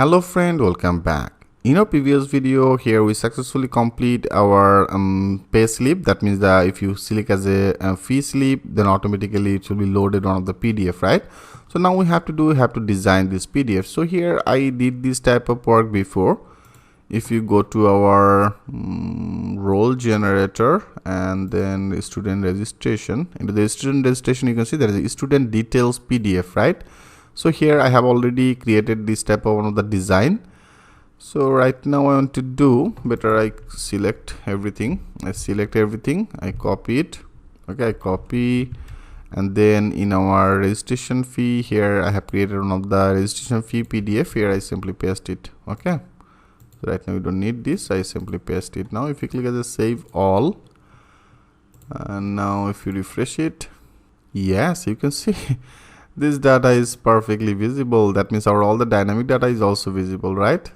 Hello friend, welcome back. In our previous video here we successfully complete our pay slip. That means that if you select as a fee slip, then automatically it will be loaded on the PDF, right? So now we have to design this PDF. So here I did this type of work before. If you go to our role generator and then student registration, into the student registration you can see there is a student details PDF, right? So here I have already created this type of one of the design. So right now I want to do better, I select everything, I copy it. Okay, I copy, and then in our registration fee here I have created one of the registration fee PDF. Here I simply paste it. Okay, so right now we don't need this, I simply paste it. Now if you click as a save all, and now if you refresh it, yes, you can see this data is perfectly visible. That means all the dynamic data is also visible, right?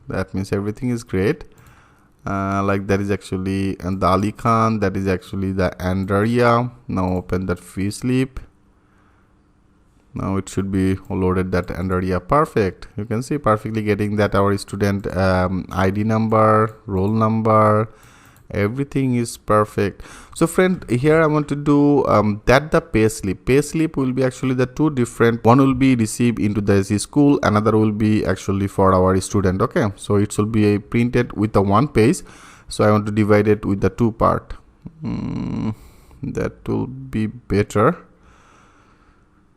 That means everything is great. Like that is actually and the Ali Khan, that is actually the end area. Now open that fee slip. Now it should be loaded that end area. Perfect. You can see perfectly getting that our student ID number, roll number, everything is perfect. So friend, here I want to do that the pay slip will be actually the two different, one will be received into the school, another will be actually for our student. Okay, so it will be printed with the one page, so I want to divide it with the two part. That will be better.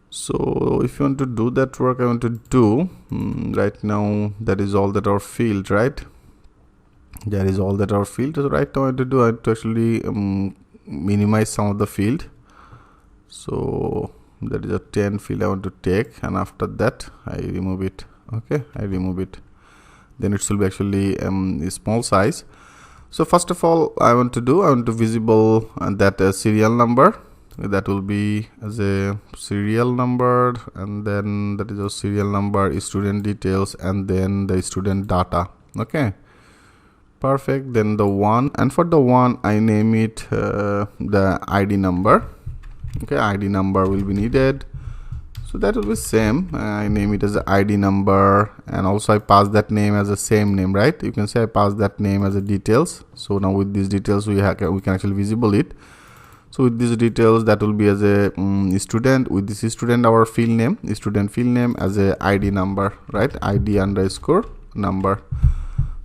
So if you want to do that work, I want to do right now, that is all that our field, right? That is all that our field. So right now I have to actually minimize some of the field. So that is a 10 field I want to take, and after that I remove it. Okay, I remove it, then it will be actually a small size. So first of all I want to visible that serial number, that will be as a serial number, and then that is a serial number, student details, and then the student data. Okay, perfect. Then the one, and for the one I name it the ID number. Okay, ID number will be needed, so that will be same. I name it as the ID number, and also I pass that name as the same name, right? You can say I pass that name as a details. So now with these details we can actually visible it. So with these details, that will be as a student, with this student our field name, student field name as a ID number, right? ID underscore number.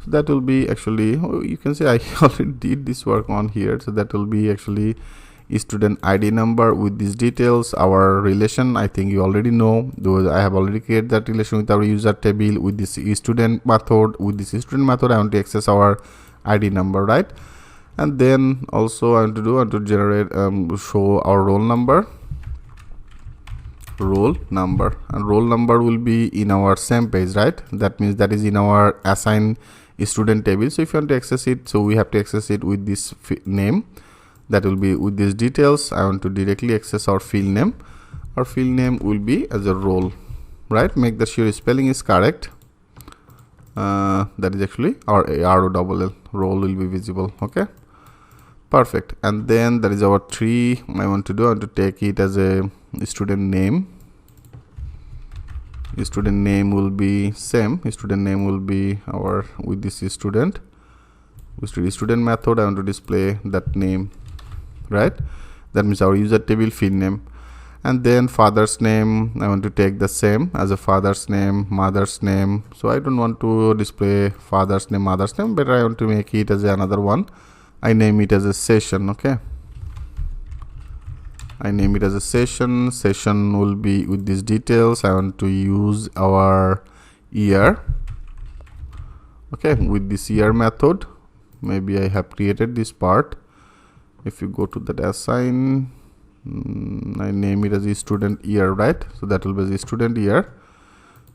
So that will be actually, you can say I already did this work on here. So that will be actually student ID number with these details. Our relation, I think you already know, though I have already created that relation with our user table. With this student method, I want to access our ID number, right? And then also I want to generate show our roll number, and roll number will be in our same page, right? That means that is in our assign student table. So if you want to access it, so we have to access it with this name, that will be with these details. I want to directly access our field name. Our field name will be as a role, right? Make sure your spelling is correct. That is actually our ROLL, role will be visible. Okay, perfect. And then that is our tree. I want to take it as a student name. Student name will be same. Student name will be our with this student. With student method I want to display that name, right? That means our user table field name. And then father's name, I want to take the same as a father's name, mother's name. So I don't want to display father's name, mother's name, but I want to make it as another one. I name it as a session. Okay, I name it as a session. Session will be with these details. I want to use our year. Okay, with this year method, maybe I have created this part. If you go to that assign, I name it as a student year, right? So that will be the student year.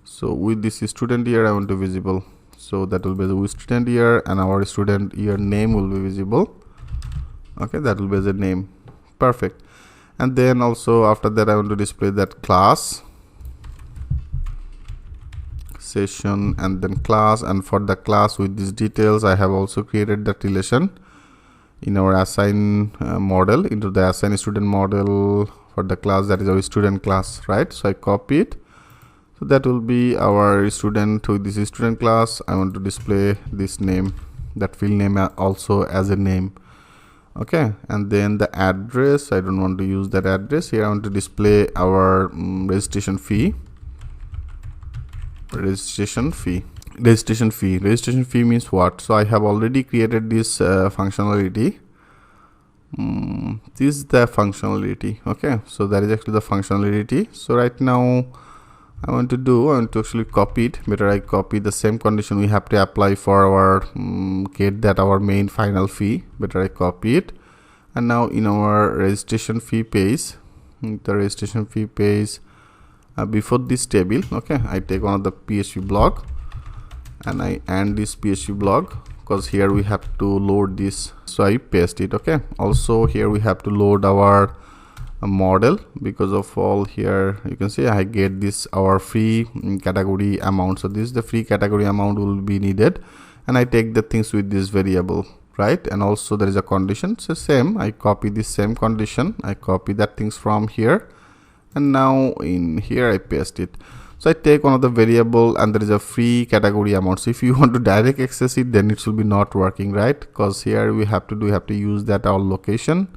So with this student year I want to visible, so that will be the student year, and our student year name will be visible. Okay, that will be the name. Perfect. And then also after that I want to display that class, session, and then class. And for the class with these details I have also created that relation in our assign model, into the assign student model for the class, that is our student class, right? So I copy it. So that will be our student. With this student class, I want to display this name, that field name also as a name. Okay, and then the address, I don't want to use that address here. I want to display our registration fee. Registration fee means what? So I have already created this functionality. This is the functionality. Okay, so that is actually the functionality. So right now I want to actually copy it. Better I copy the same condition we have to apply for our get that our main final fee. Better I copy it, and now in our registration fee page, before this table, okay, I take one of the PHP block and I add this PHP block, because here we have to load this, so I paste it. Okay, also here we have to load our model, because of all here you can see I get this our free category amount. So this is the free category amount will be needed, and I take the things with this variable, right? And also there is a condition, so same, I copy this same condition, I copy that things from here, and now in here I paste it. So I take one of the variable, and there is a free category amount. So if you want to direct access it, then it will be not working, right? Because here we have to use that our location.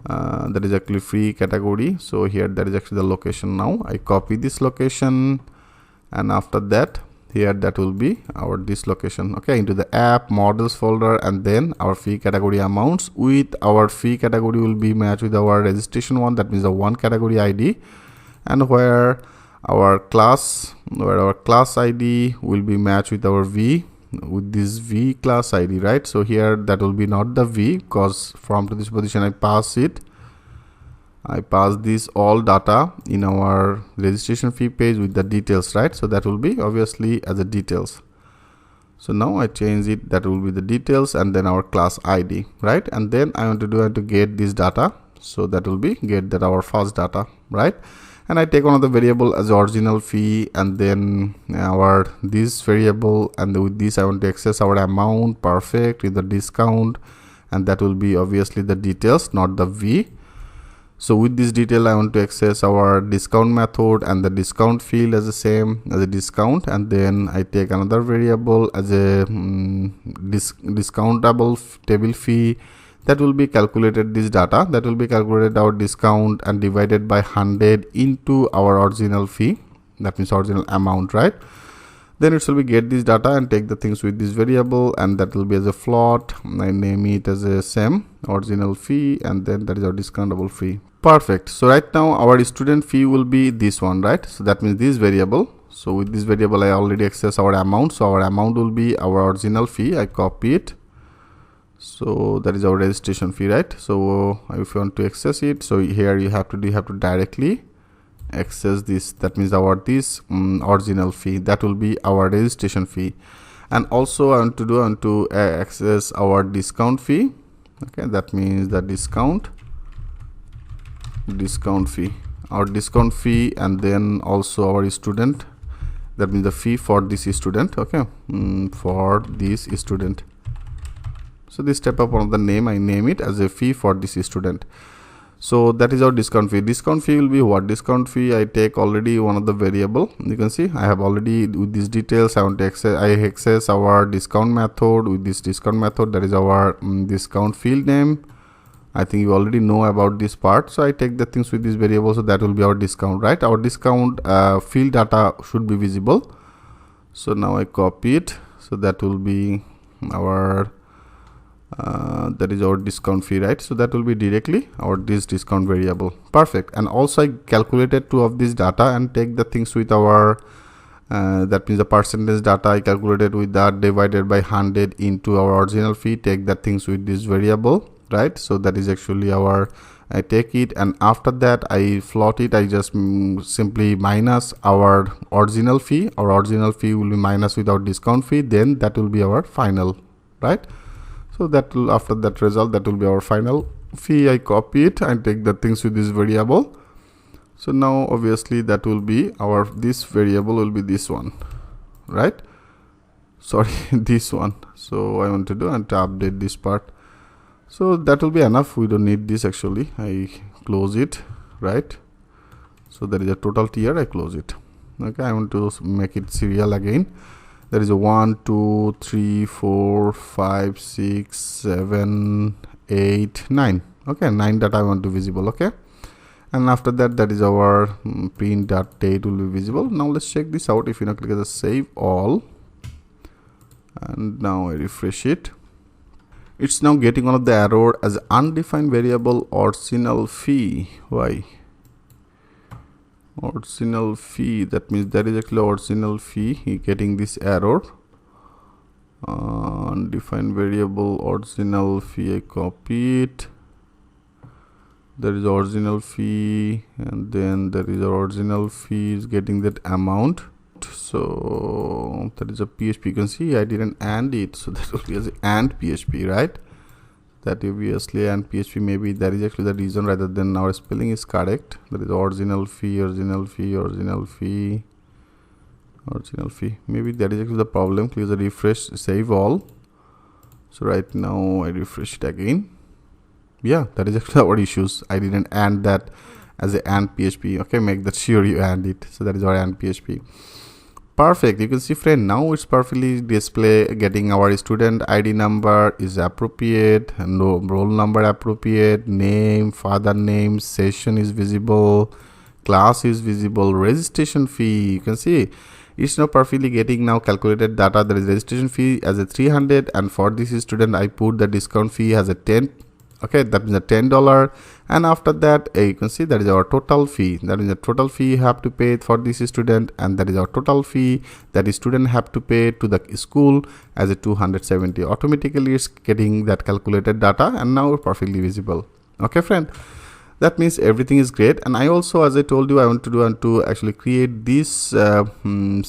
That is actually free category. So here that is actually the location. Now I copy this location, and after that here that will be our this location, okay, into the app models folder, and then our fee category amounts with our fee category will be matched with our registration one, that means the one category ID, and where our class ID will be matched with our v, with this v class ID, right? So here that will be not the v, because from to this position I pass this all data in our registration fee page with the details, right? So that will be obviously as a details. So now I change it, that will be the details, and then our class ID, right? And then I want to get this data, so that will be get that our first data, right? And I take one of the variable as original fee, and then our this variable, and with this I want to access our amount, perfect, with the discount, and that will be obviously the details, not the v. So with this detail I want to access our discount method, and the discount field as the same as a discount, and then I take another variable as a discountable table fee, that will be calculated this data, that will be calculated our discount and divided by 100 into our original fee, that means original amount, right? Then it will be get this data and take the things with this variable, and that will be as a float. I name it as a same original fee, and then that is our discountable fee. Perfect. So right now our student fee will be this one, right? So that means this variable. So with this variable I already access our amount, so our amount will be our original fee. I copy it, so that is our registration fee, right? So if you want to access it, so here you have to directly access this, that means our this original fee, that will be our registration fee. And also I want to access our discount fee, okay, that means the discount fee, our discount fee, and then also our student, that means the fee for this student, okay, for this student. So this step up of the name, I name it as a fee for this student. So that is our discount fee. Discount fee will be what? Discount fee, I take already one of the variable. You can see I have already with these details I want to access our discount method. With this discount method, that is our discount field name. I think you already know about this part. So I take the things with this variable, so that will be our discount, right? Our discount field data should be visible. So now I copy it, so that will be our that is our discount fee, right? So that will be directly our this discount variable. Perfect. And also I calculated two of this data and take the things with our that means the percentage data I calculated with that divided by 100 into our original fee, take that things with this variable, right? So that is actually our, I take it, and after that I float it. I just simply minus our original fee. Our original fee will be minus with our discount fee, then that will be our final, right? So that will, after that result, that will be our final fee. I copy it and take the things with this variable. So now obviously that will be our, this variable will be this one, right? Sorry, this one. So I want to do and to update this part. So that will be enough. We don't need this actually. I close it, right? So there is a total tier. I close it. Okay, I want to make it serial again. There is a 1 2 3 4 5 6 7 8 9. Okay, 9 data I want to visible. Okay, and after that, that is our print date will be visible. Now let's check this out. If you now click as a save all, and now I refresh it, it's now getting one of the error as undefined variable original fee. Why? Original fee, that means that is actually original fee. Getting this error. Undefined variable original fee, I copy it. There is original fee, and then there is original fee is getting that amount. So that is a PHP. You can see I didn't AND it, so that will be as AND PHP, right? That obviously and PHP, maybe that is actually the reason rather than our spelling is correct. That is original fee, original fee, original fee, original fee. Maybe that is actually the problem. Click the refresh, save all. So right now I refresh it again. Yeah, that is actually our issues. I didn't AND that as a AND PHP. Okay, make that sure you AND it. So that is our AND PHP. Perfect. You can see, friend, now it's perfectly display getting our student ID number is appropriate, and roll number appropriate, name, father name, session is visible, class is visible, registration fee. You can see it's now perfectly getting now calculated data. There is registration fee as a 300, and for this student I put the discount fee as a 10. Okay, that means a $10, and after that you can see that is our total fee. That is the total fee you have to pay for this student, and that is our total fee that the student have to pay to the school as a 270. Automatically it's getting that calculated data, and now it's perfectly visible. Okay, friend, that means everything is great. And I also, as I told you, I want to actually create this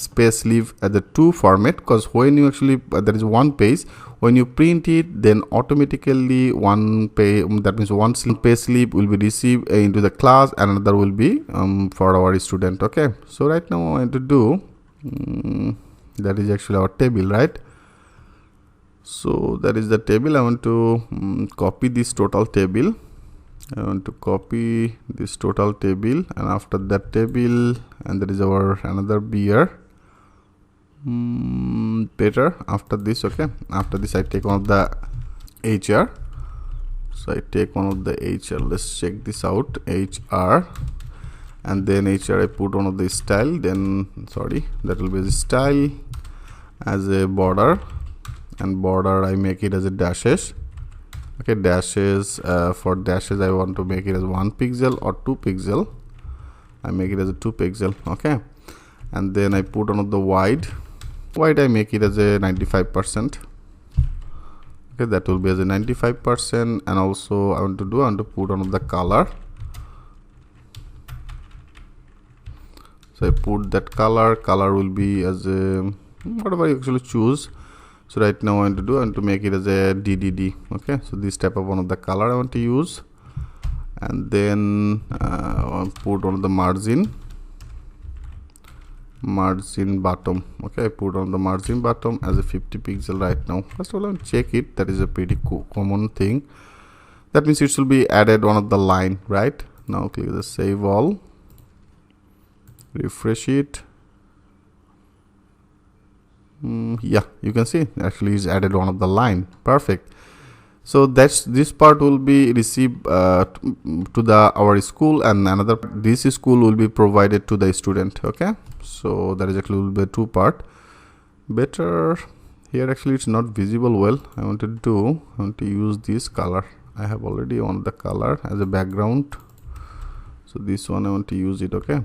space leave at the 2 format, because when you actually there is one page, when you print it, then automatically one page, that means one page slip will be received into the class, and another will be for our student. Okay, so right now I want to do that is actually our table, right? So that is the table. I want to copy this total table. I want to copy this total table, and after that table, and there is our another beer. Better after this. Okay, after this I take one of the HR. So I take one of the HR. Let's check this out, HR, and then HR I put one of the style. Then sorry, that will be the style as a border, and border I make it as a dashes. Okay, dashes, for dashes I want to make it as 1 pixel or 2 pixel. I make it as a 2 pixel. Okay, and then I put one of the wide I make it as a 95%. Okay, that will be as a 95%. And also I want to put one of the color. So I put that color will be as a whatever you actually choose. So right now I want to make it as a DDD. Okay, so this type of one of the color I want to use, and then I'll put on the margin bottom. Okay, I put on the margin bottom as a 50 pixel right now. First of all, I'll check it. That is a pretty common thing. That means it should be added one of the line, right? Now click the save all, refresh it. Yeah, you can see actually is added one of the line. Perfect. So that's this part will be received to the our school, and another this school will be provided to the student. Okay, so that is actually will be 2 part. Better here actually it's not visible well. I want to use this color. I have already on the color as a background, so this one I want to use it. Okay,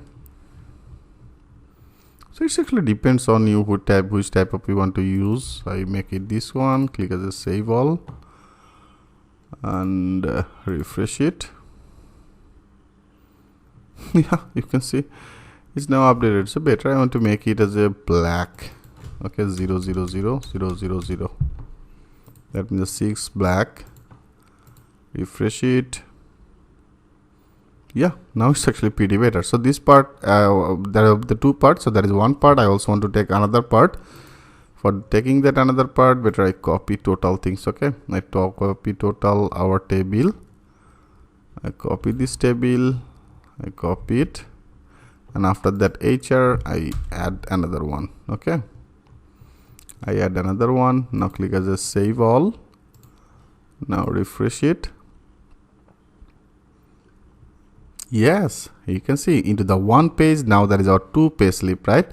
so it actually depends on you which type of you want to use. I make it this one, click as a save all, and refresh it. Yeah, you can see it's now updated. So better I want to make it as a black. Okay, 0 0 0 0 0 0. That means 6 black. Refresh it. Yeah, now it's actually pretty better. So this part, there are the 2 parts. So there is one part. I also want to take another part. For taking that another part, better I copy total things. Okay, I copy total our table. I copy this table. I copy it, and after that HR I add another one. Okay, I add another one. Now click as a save all. Now refresh it. Yes, you can see into the one page. Now that is our two pay slip, right?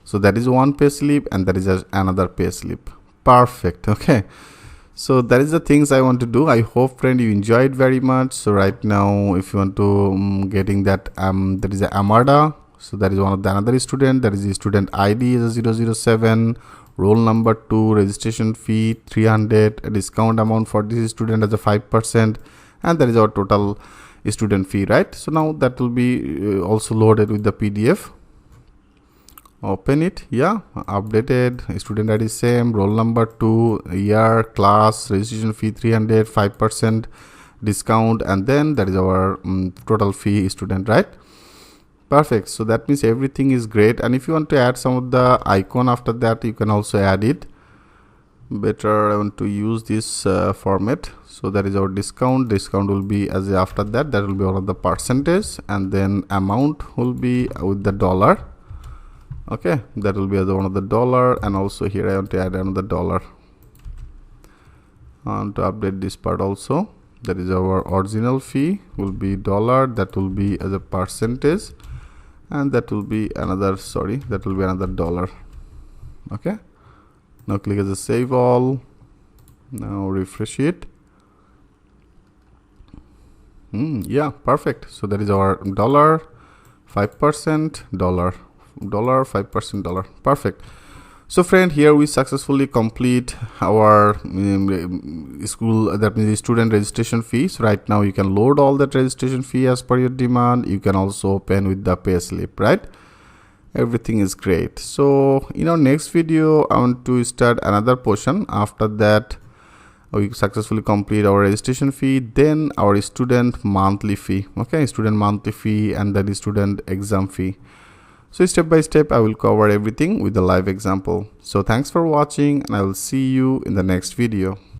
So that is one pay slip and that is another pay slip. Perfect. Okay, so that is the things I want to do. I hope friend you enjoyed very much. So right now if you want to getting that there is a Amada. So that is one of the another student. That is the student ID is a 007, roll number 2, registration fee 300, a discount amount for this student as a 5%, and that is our total student fee, right? So now that will be also loaded with the PDF. Open it. Yeah, updated, student ID same, roll number 2, year, class, registration fee 300, 5% discount, and then that is our total fee student, right? Perfect. So that means everything is great, and if you want to add some of the icon after that, you can also add it. Better I want to use this format. So that is our discount will be as after that will be all of the percentage, and then amount will be with the dollar. Okay, that will be as one of the dollar, and also here I want to add another dollar. I want to update this part also. That is our original fee will be dollar, that will be as a percentage, and that will be another that will be another dollar. Okay, now click as a save all. Now refresh it. Yeah, perfect. So that is our dollar, 5%, dollar, 5%, dollar. Perfect. So friend, here we successfully complete our school, that means the student registration fees. Right now you can load all that registration fee as per your demand. You can also open with the pay slip, right? Everything is great. So in our next video I want to start another portion. After that we successfully complete our registration fee, then our student monthly fee. Okay, student monthly fee, and that is student exam fee. So step by step I will cover everything with the live example. So thanks for watching, and I will see you in the next video.